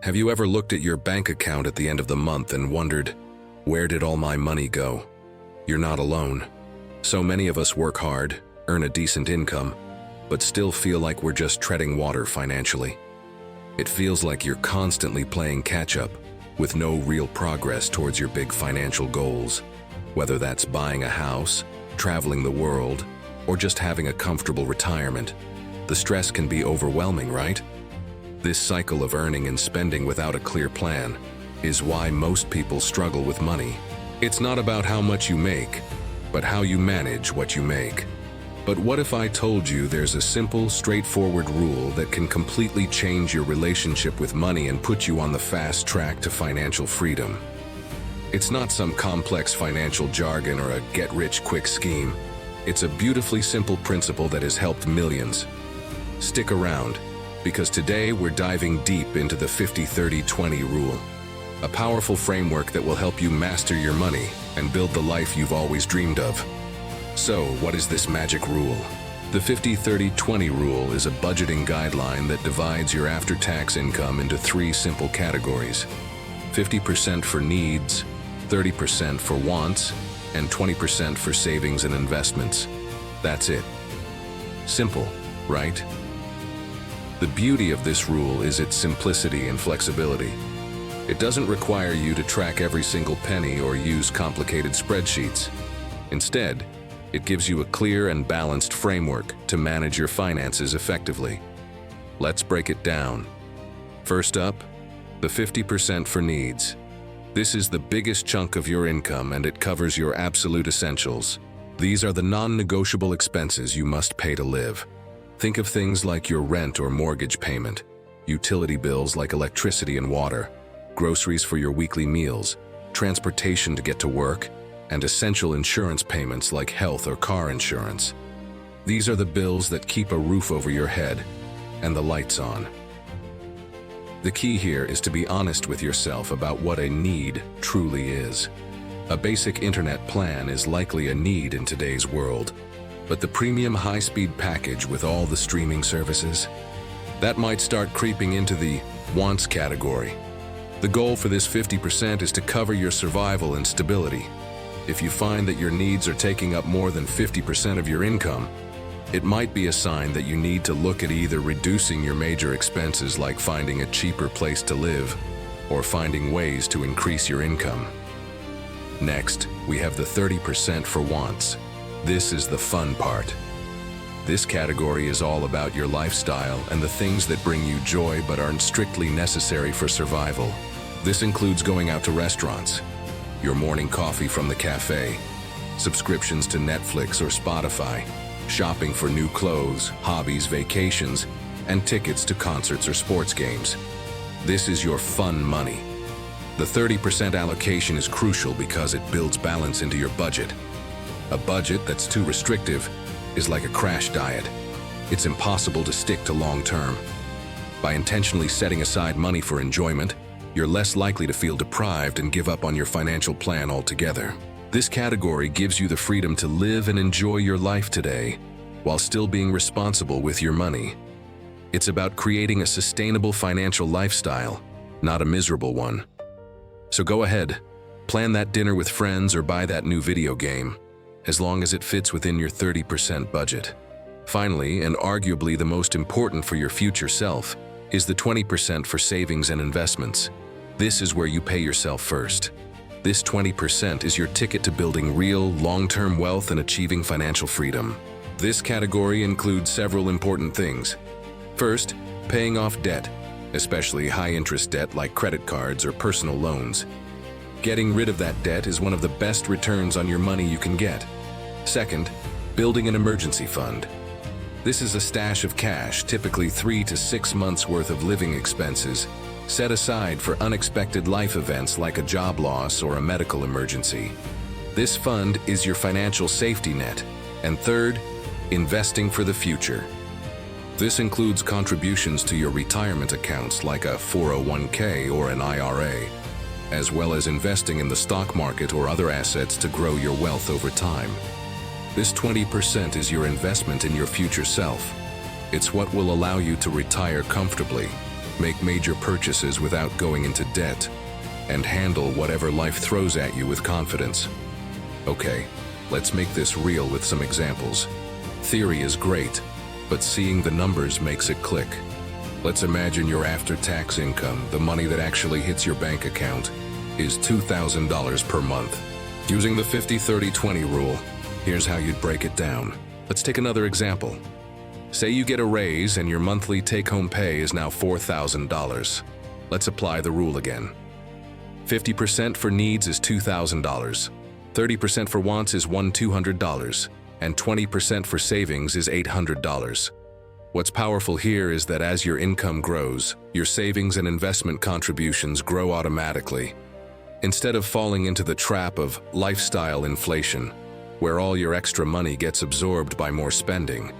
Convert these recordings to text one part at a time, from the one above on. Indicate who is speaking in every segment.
Speaker 1: Have you ever looked at your bank account at the end of the month and wondered, where did all my money go? You're not alone. So many of us work hard, earn a decent income, but still feel like we're just treading water financially. It feels like you're constantly playing catch-up, with no real progress towards your big financial goals. Whether that's buying a house, traveling the world, or just having a comfortable retirement, the stress can be overwhelming, right? This cycle of earning and spending without a clear plan is why most people struggle with money. It's not about how much you make, but how you manage what you make. But what if I told you there's a simple, straightforward rule that can completely change your relationship with money and put you on the fast track to financial freedom? It's not some complex financial jargon or a get-rich-quick scheme. It's a beautifully simple principle that has helped millions. Stick around, because today we're diving deep into the 50-30-20 rule, a powerful framework that will help you master your money and build the life you've always dreamed of. So, what is this magic rule? The 50-30-20 rule is a budgeting guideline that divides your after-tax income into three simple categories: 50% for needs, 30% for wants, and 20% for savings and investments. That's it. Simple, right? The beauty of this rule is its simplicity and flexibility. It doesn't require you to track every single penny or use complicated spreadsheets. Instead, it gives you a clear and balanced framework to manage your finances effectively. Let's break it down. First up, the 50% for needs. This is the biggest chunk of your income, and it covers your absolute essentials. These are the non-negotiable expenses you must pay to live. Think of things like your rent or mortgage payment, utility bills like electricity and water, groceries for your weekly meals, transportation to get to work, and essential insurance payments like health or car insurance. These are the bills that keep a roof over your head and the lights on. The key here is to be honest with yourself about what a need truly is. A basic internet plan is likely a need in today's world, but the premium high-speed package with all the streaming services, that might start creeping into the wants category. The goal for this 50% is to cover your survival and stability. If you find that your needs are taking up more than 50% of your income, it might be a sign that you need to look at either reducing your major expenses like finding a cheaper place to live, or finding ways to increase your income. Next, we have the 30% for wants. This is the fun part. This category is all about your lifestyle and the things that bring you joy but aren't strictly necessary for survival. This includes going out to restaurants, your morning coffee from the cafe, subscriptions to Netflix or Spotify, shopping for new clothes, hobbies, vacations, and tickets to concerts or sports games. This is your fun money. The 30% allocation is crucial because it builds balance into your budget. A budget that's too restrictive is like a crash diet. It's impossible to stick to long term. By intentionally setting aside money for enjoyment, you're less likely to feel deprived and give up on your financial plan altogether. This category gives you the freedom to live and enjoy your life today, while still being responsible with your money. It's about creating a sustainable financial lifestyle, not a miserable one. So go ahead, plan that dinner with friends or buy that new video game, as long as it fits within your 30% budget. Finally, and arguably the most important for your future self, is the 20% for savings and investments. This is where you pay yourself first. This 20% is your ticket to building real, long-term wealth and achieving financial freedom. This category includes several important things. First, paying off debt, especially high-interest debt like credit cards or personal loans. Getting rid of that debt is one of the best returns on your money you can get. Second, building an emergency fund. This is a stash of cash, typically 3 to 6 months worth of living expenses, set aside for unexpected life events like a job loss or a medical emergency. This fund is your financial safety net. And third, investing for the future. This includes contributions to your retirement accounts like a 401k or an IRA, as well as investing in the stock market or other assets to grow your wealth over time. This 20% is your investment in your future self. It's what will allow you to retire comfortably, make major purchases without going into debt, and handle whatever life throws at you with confidence. Okay, let's make this real with some examples. Theory is great, but seeing the numbers makes it click. Let's imagine your after-tax income, the money that actually hits your bank account, is $2,000 per month. Using the 50-30-20 rule, here's how you'd break it down. Let's take another example. Say you get a raise and your monthly take-home pay is now $4,000. Let's apply the rule again. 50% for needs is $2,000, 30% for wants is $200, and 20% for savings is $800. What's powerful here is that as your income grows, your savings and investment contributions grow automatically. Instead of falling into the trap of lifestyle inflation, where all your extra money gets absorbed by more spending,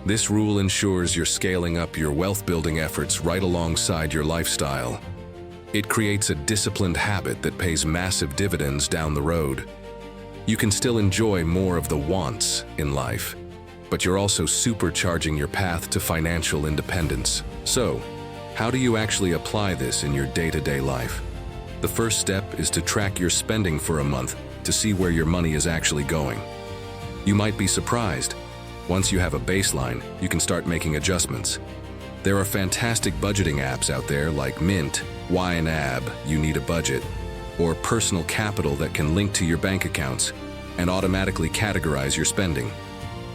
Speaker 1: this rule ensures you're scaling up your wealth-building efforts right alongside your lifestyle. It creates a disciplined habit that pays massive dividends down the road. You can still enjoy more of the wants in life, but you're also supercharging your path to financial independence. So, how do you actually apply this in your day-to-day life? The first step is to track your spending for a month to see where your money is actually going. You might be surprised. Once you have a baseline, you can start making adjustments. There are fantastic budgeting apps out there like Mint, YNAB, You Need a Budget, or Personal Capital that can link to your bank accounts and automatically categorize your spending.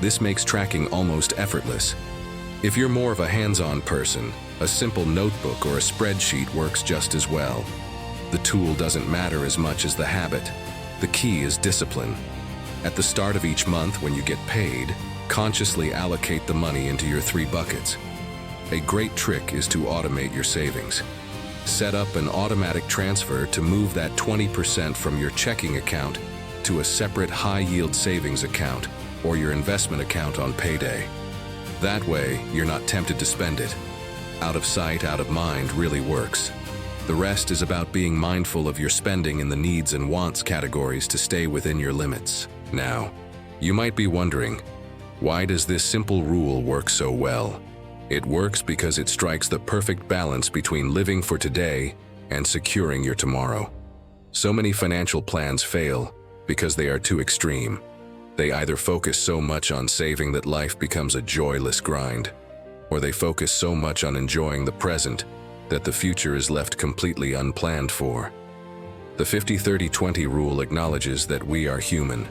Speaker 1: This makes tracking almost effortless. If you're more of a hands-on person, a simple notebook or a spreadsheet works just as well. The tool doesn't matter as much as the habit. The key is discipline. At the start of each month when you get paid, consciously allocate the money into your 3 buckets. A great trick is to automate your savings. Set up an automatic transfer to move that 20% from your checking account to a separate high-yield savings account or your investment account on payday. That way, you're not tempted to spend it. Out of sight, out of mind really works. The rest is about being mindful of your spending in the needs and wants categories to stay within your limits. Now, you might be wondering, why does this simple rule work so well? It works because it strikes the perfect balance between living for today and securing your tomorrow. So many financial plans fail because they are too extreme. They either focus so much on saving that life becomes a joyless grind, or they focus so much on enjoying the present that the future is left completely unplanned for. The 50-30-20 rule acknowledges that we are human.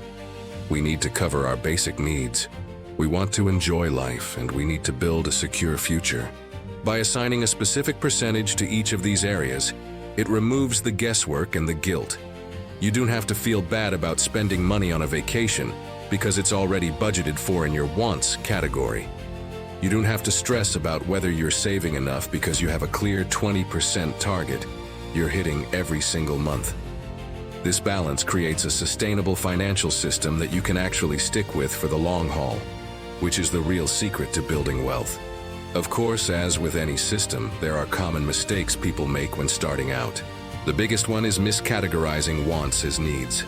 Speaker 1: We need to cover our basic needs. We want to enjoy life, and we need to build a secure future. By assigning a specific percentage to each of these areas, it removes the guesswork and the guilt. You don't have to feel bad about spending money on a vacation because it's already budgeted for in your wants category. You don't have to stress about whether you're saving enough because you have a clear 20% target you're hitting every single month. This balance creates a sustainable financial system that you can actually stick with for the long haul, which is the real secret to building wealth. Of course, as with any system, there are common mistakes people make when starting out. The biggest one is miscategorizing wants as needs.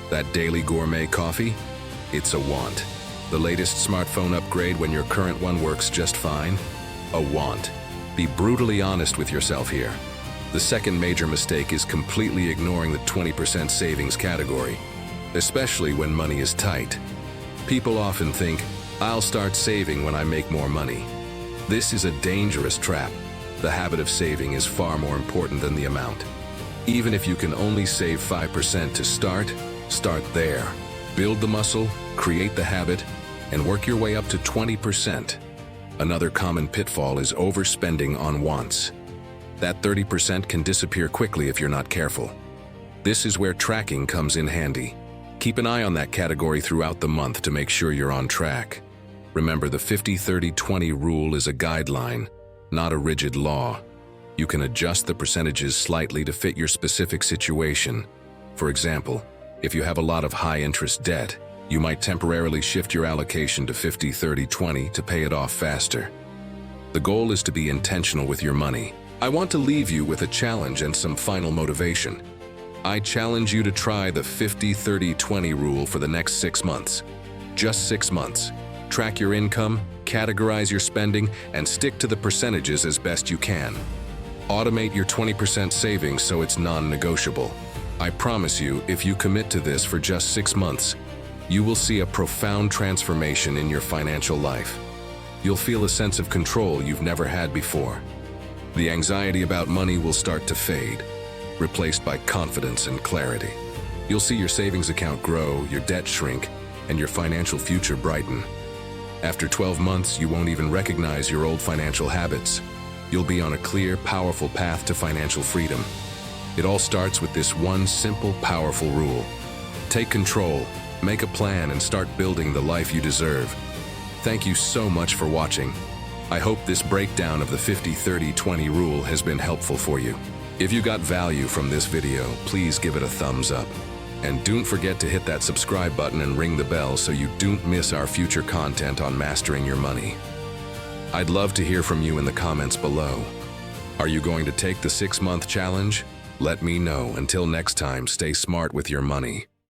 Speaker 1: That daily gourmet coffee? It's a want. The latest smartphone upgrade when your current one works just fine? A want. Be brutally honest with yourself here. The second major mistake is completely ignoring the 20% savings category, especially when money is tight. People often think, I'll start saving when I make more money. This is a dangerous trap. The habit of saving is far more important than the amount. Even if you can only save 5% to start there. Build the muscle, create the habit, and work your way up to 20%. Another common pitfall is overspending on wants. That 30% can disappear quickly if you're not careful. This is where tracking comes in handy. Keep an eye on that category throughout the month to make sure you're on track. Remember, the 50-30-20 rule is a guideline, not a rigid law. You can adjust the percentages slightly to fit your specific situation. For example, if you have a lot of high-interest debt, you might temporarily shift your allocation to 50-30-20 to pay it off faster. The goal is to be intentional with your money. I want to leave you with a challenge and some final motivation. I challenge you to try the 50-30-20 rule for the next 6 months. Just 6 months. Track your income, categorize your spending, and stick to the percentages as best you can. Automate your 20% savings so it's non-negotiable. I promise you, if you commit to this for just 6 months, you will see a profound transformation in your financial life. You'll feel a sense of control you've never had before. The anxiety about money will start to fade, replaced by confidence and clarity. You'll see your savings account grow, your debt shrink, and your financial future brighten. After 12 months, you won't even recognize your old financial habits. You'll be on a clear, powerful path to financial freedom. It all starts with this one simple, powerful rule. Take control, make a plan, and start building the life you deserve. Thank you so much for watching. I hope this breakdown of the 50-30-20 rule has been helpful for you. If you got value from this video, please give it a thumbs up. And don't forget to hit that subscribe button and ring the bell so you don't miss our future content on mastering your money. I'd love to hear from you in the comments below. Are you going to take the 6-month challenge? Let me know. Until next time, stay smart with your money.